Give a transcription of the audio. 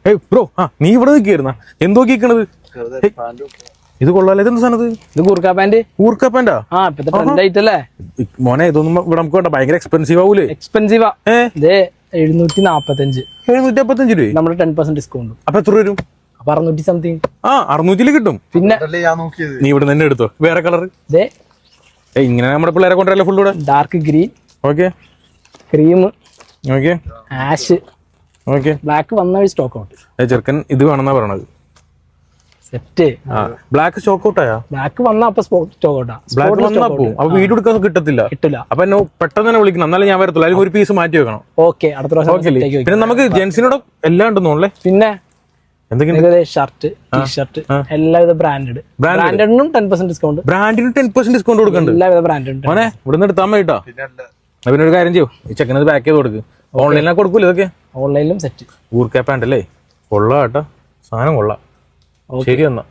ഏയ് ബ്രോ, നീ ഇവിടെ നിൽക്കായിരുന്ന എന്തോ കേക്കണത്? ഇത് കൊള്ളാലോ. ഇതെന്ത് സാധനം? ഇത് കൂർക്ക പാന്റ്. കൂർക്ക പാന്റാ? ഇപ്പത്തെ ട്രെൻഡ് ആയിട്ടല്ലേ മോനെ. ഇതൊന്നും ഇവിടെ നമുക്ക് വേണ്ട, ഭയങ്കര എക്സ്പെൻസീവ് ആവൂലേ? എക്സ്പെൻസീവാ. ഇതേ 745. 745 രൂപ നമ്മുടെ 10% ഡിസ്കൗണ്ട്. അപ്പൊ എത്ര വരും? അപ്പൊ 600 സംതിങ്. 600 കിട്ടും. പിന്നെ നീ ഇവിടെ തന്നെ എടുത്തോ. വേറെ കളർ ഇതേ ഇങ്ങനെ നമ്മുടെ പിള്ളേരെ കൊണ്ടുവരല്ലേ ഫുൾ ഇവിടെ. Dark green, okay, cream, okay, ash, okay. Black വന്ന സ്റ്റോക്ക് ഔട്ട്. ചെറുക്കൻ ഇത് വേണമെന്നാ പറയണത്. സെറ്റ്. ബ്ലാക്ക് സ്റ്റോക്ക് ഔട്ട് ആയാ? ബ്ലാക്ക് വന്ന അപ്പൊ സ്റ്റോക്ക് ഔട്ടാ. ബ്ലാക്ക് വന്നാ പോവും. അപ്പൊ വീഡിയോ എടുക്കാൻ കിട്ടത്തില്ല. കിട്ടില്ല. അപ്പൊ എന്നെ പെട്ടെന്ന് തന്നെ വിളിക്കണം, എന്നാലും ഞാൻ വരത്തുള്ളൂ. അല്ലെങ്കിൽ ഒരു പീസ് മാറ്റി വെക്കണം. ഓക്കെ, അടുത്ത പ്രാവശ്യം. പിന്നെ നമുക്ക് ജെൻസിനോട് എല്ലാം ഉണ്ടെന്നോളേ. പിന്നെ എന്തൊക്കെയാണ്? ഷർട്ട്, ടീഷർട്ട്, എല്ലാവിധ ബ്രാൻഡഡ്. ബ്രാൻഡഡിനും 10% ഡിസ്കൗണ്ട്. ബ്രാൻഡിന് 10% ഡിസ്കൗണ്ട് കൊടുക്കുന്നുണ്ട്. എല്ലാവിധ ബ്രാൻഡും. മോനെ ഇവിടെ നിന്ന് എടുത്താൽ മതി കേട്ടോ. പിന്നെ ഒരു കാര്യം ചെയ്യും, ഈ ചെക്കനത് പാക്ക് ചെയ്ത് കൊടുക്ക്. ഓൺലൈനിലാണ് കൊടുക്കൂല ഇതൊക്കെ? ഓൺലൈനിലും സെറ്റ്. ഊർക്ക പാന്റ് അല്ലേ? കൊള്ളാം കേട്ടോ, സാധനം കൊള്ളാം. ശരി എന്നാ.